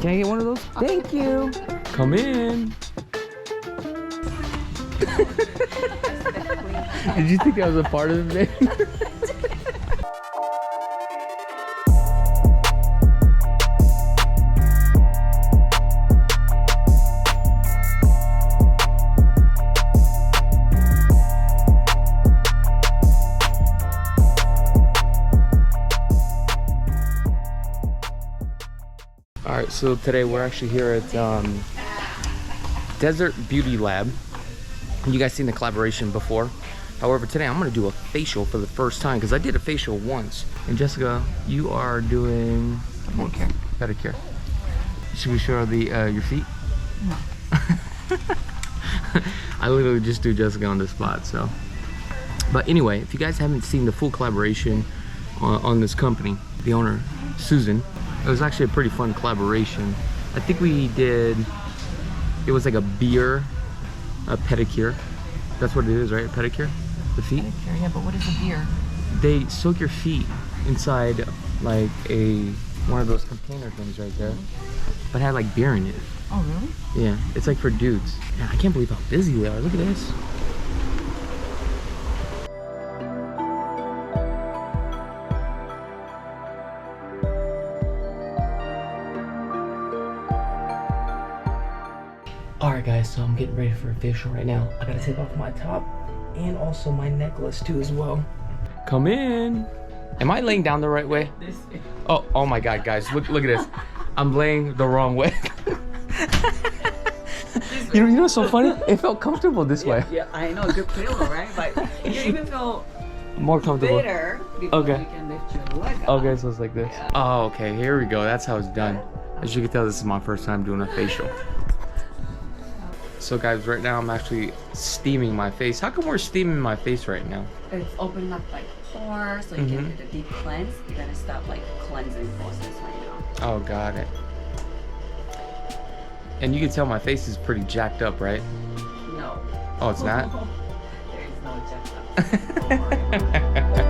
Can I get one of those? Thank you. Come in. Did you think that was a part of the thing? All right, so today we're actually here at Desert Beauty Lab. You guys seen the collaboration before. However, today I'm gonna do a facial for the first time because I did a facial once. And Jessica, you are doing pedicure. Pedicure. Should we show the your feet? No. I literally just do Jessica on the spot. So, but anyway, if you guys haven't seen the full collaboration on this company, the owner Susan. It was actually a pretty fun collaboration. I think we did, it was like a beer, a pedicure. That's what it is, right? A pedicure? The feet? Pedicure, yeah, but what is a beer? They soak your feet inside like one of those container things right there. But it had like beer in it. Oh, really? Yeah, it's like for dudes. Man, I can't believe how busy they are. Look at this. Alright guys, so I'm getting ready for a facial right now. I gotta take off my top and also my necklace too as well. Come in. Am I laying down the right way? Oh my god guys, look at this. I'm laying the wrong way. you know what's so funny? It felt comfortable this way. Yeah, I know, good pillow, right? But you even feel more comfortable. better because you can lift your leg up. Okay, so it's like this. Yeah. Oh, okay, here we go. That's how it's done. As you can tell, this is my first time doing a facial. So guys, right now I'm actually steaming my face. How come we're steaming my face right now? It's opening up like pores, so you can do the deep cleanse. You're gonna start like cleansing process right now. Oh, got it. And you can tell my face is pretty jacked up, right? No. Oh, it's not? There is no jacked up. Don't worry about it.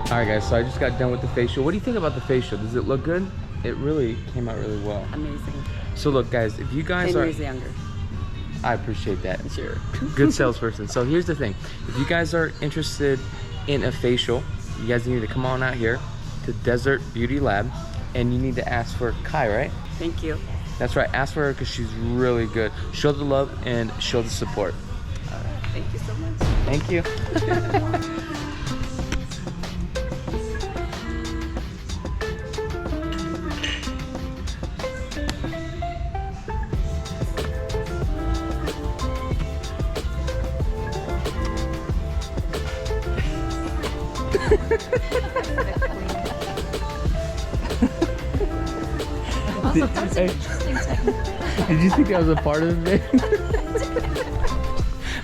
Alright guys, so I just got done with the facial. What do you think about the facial? Does it look good? It really came out really well. Amazing. So look guys, if you guys 10 are... years younger. I appreciate that. Sure. Good salesperson. So here's the thing. If you guys are interested in a facial, you guys need to come on out here to Desert Beauty Lab and you need to ask for Kai, right? Thank you. That's right. Ask for her because she's really good. Show the love and show the support. Thank you so much. Thank you. Did you think that was a part of the thing?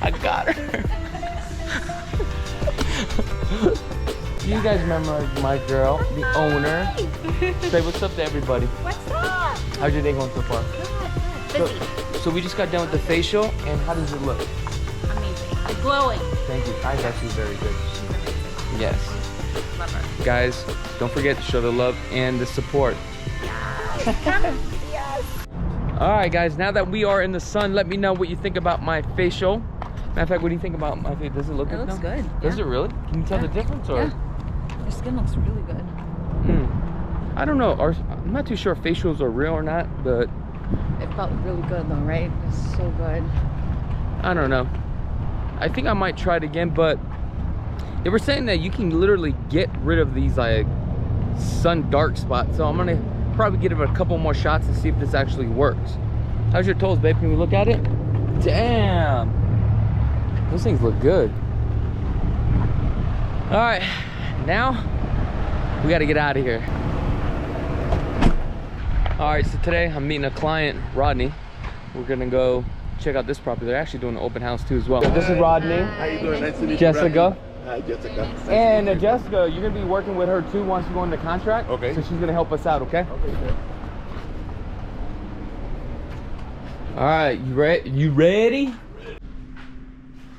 I got her. You guys remember my girl, the owner. Say what's up to everybody. What's up? How's your day going so far? Busy. So we just got done with the facial, and how does it look? Amazing. Glowing. Thank you. That's actually very good. Yes. Love her. Guys, don't forget to show the love and the support. Yes. All right, guys. Now that we are in the sun, let me know what you think about my facial. Matter of fact, what do you think about my face? Does it look good? It looks good. Does it really? Can you tell the difference, or? Yeah. Your skin looks really good. I don't know. I'm not too sure if facials are real or not, but It felt really good though, right? It's so good. I don't know. I think I might try it again, but they were saying that you can literally get rid of these like sun dark spots. So I'm gonna probably give it a couple more shots and see if this actually works. How's your toes, babe? Can we look at it? Damn, those things look good. All right, now we got to get out of here. All right, so today I'm meeting a client, Rodney. We're gonna go check out this property. They're actually doing an open house too as well. This is Rodney. How you doing? Nice to meet you, Jessica. Rodney. Hi, Jessica. And Jessica, you're gonna be working with her too once you go into contract. Okay. So she's gonna help us out, okay? Okay, sir. All right, you ready?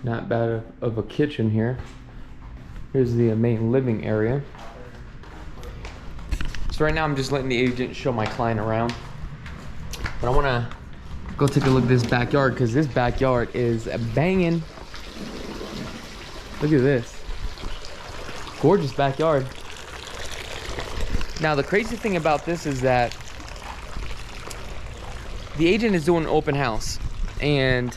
Not bad of a kitchen here. Here's the main living area. So right now I'm just letting the agent show my client around. But I wanna go take a look at this backyard because this backyard is banging. Look at this. Gorgeous backyard. Now the crazy thing about this is that the agent is doing an open house and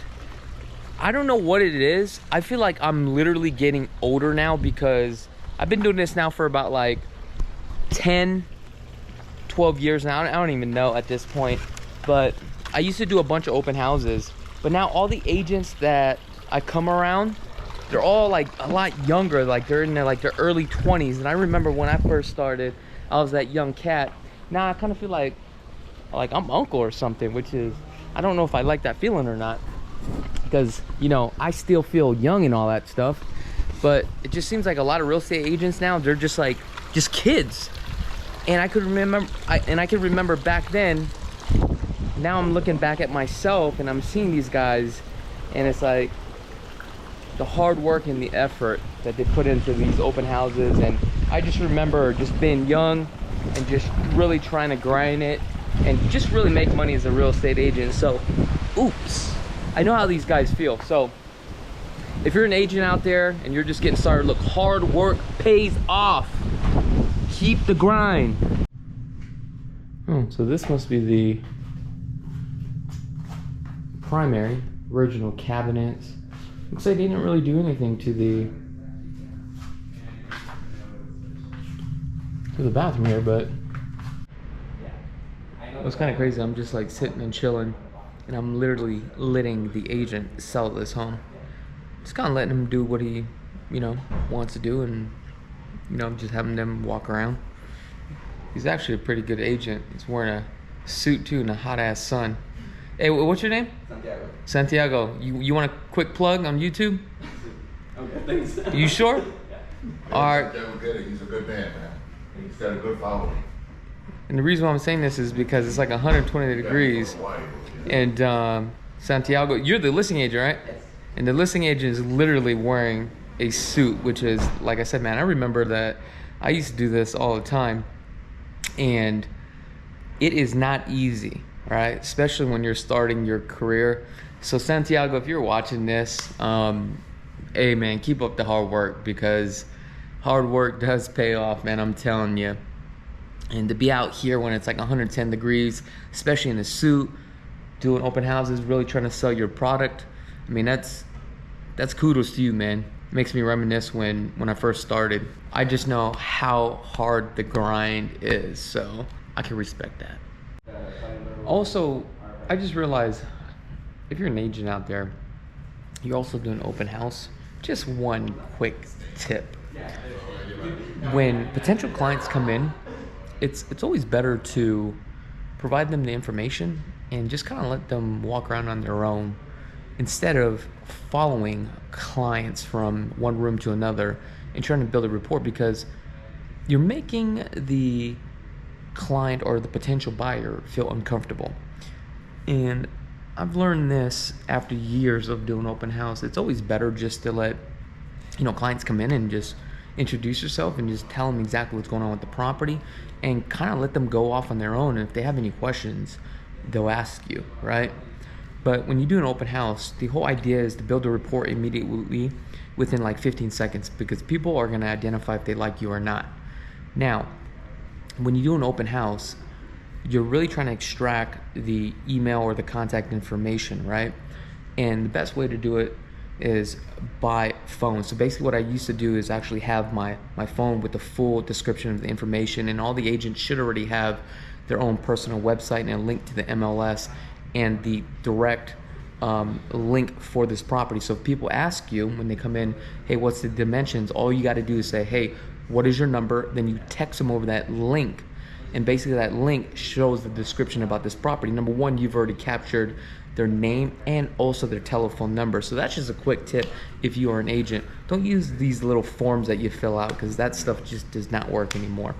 I don't know what it is. I feel like I'm literally getting older now because I've been doing this now for about like 10, 12 years now. I don't even know at this point, but I used to do a bunch of open houses, but now all the agents that I come around, they're all like a lot younger, like they're in their early 20s. And I remember when I first started, I was that young cat. Now I kind of feel like I'm uncle or something, which is, I don't know if I like that feeling or not, because you know I still feel young and all that stuff, but it just seems like a lot of real estate agents now, they're just kids. And I could remember back then. Now I'm looking back at myself and I'm seeing these guys, and it's like the hard work and the effort that they put into these open houses. And I just remember just being young and just really trying to grind it and just really make money as a real estate agent. So oops, I know how these guys feel. So if you're an agent out there and you're just getting started, look, hard work pays off. Keep the grind. Oh, so this must be the primary. Original cabinets. Looks like they didn't really do anything to the bathroom here, but it was kind of crazy. I'm just like sitting and chilling, and I'm literally letting the agent sell this home. Just kind of letting him do what he, you know, wants to do, and you know, just having them walk around. He's actually a pretty good agent. He's wearing a suit too in a hot ass sun. Hey, what's your name? Santiago. Santiago. You want a quick plug on YouTube? Okay, thanks. You sure? Yeah. All right. He's a good man, man. He's got a good following. And the reason why I'm saying this is because it's like 120 degrees. And Santiago, you're the listing agent, right? Yes. And the listing agent is literally wearing a suit, which is, like I said, man, I remember that I used to do this all the time. And it is not easy, right? Especially when you're starting your career. So Santiago, if you're watching this, hey man, keep up the hard work, because hard work does pay off, man, I'm telling you. And to be out here when it's like 110 degrees, especially in a suit, doing open houses, really trying to sell your product, I mean, that's kudos to you, man. It makes me reminisce when I first started. I just know how hard the grind is, so I can respect that. Also, I just realized, if you're an agent out there, you're also doing open house, just one quick tip. When potential clients come in, it's always better to provide them the information and just kind of let them walk around on their own, instead of following clients from one room to another and trying to build a rapport, because you're making the client or the potential buyer feel uncomfortable. And I've learned this after years of doing open house. It's always better just to let, you know, clients come in and just introduce yourself and just tell them exactly what's going on with the property, and kind of let them go off on their own. And if they have any questions, they'll ask you, right? But when you do an open house, the whole idea is to build a rapport immediately within like 15 seconds, because people are going to identify if they like you or not. Now, when you do an open house, you're really trying to extract the email or the contact information, right? And the best way to do it is by phone. So basically what I used to do is actually have my phone with the full description of the information, and all the agents should already have their own personal website and a link to the MLS and the direct link for this property. So if people ask you when they come in, hey, what's the dimensions? All you got to do is say, hey, what is your number? Then you text them over that link. And basically that link shows the description about this property. Number one, you've already captured their name, and also their telephone number. So that's just a quick tip if you are an agent. Don't use these little forms that you fill out, because that stuff just does not work anymore.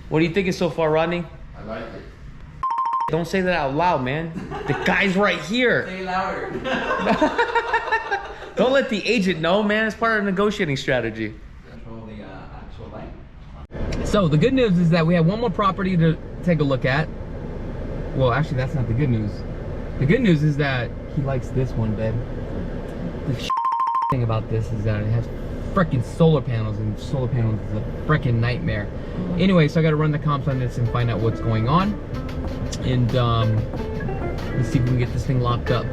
What are you thinking so far, Rodney? I like it. Don't say that out loud, man. The guy's right here. Say louder. Don't let the agent know, man. It's part of the negotiating strategy. Control the actual light. So the good news is that we have one more property to take a look at. Well, actually, that's not the good news. The good news is that he likes this one, babe. The thing about this is that it has freaking solar panels, and solar panels is a freaking nightmare. Anyway, so I got to run the comps on this and find out what's going on, and let's see if we can get this thing locked up.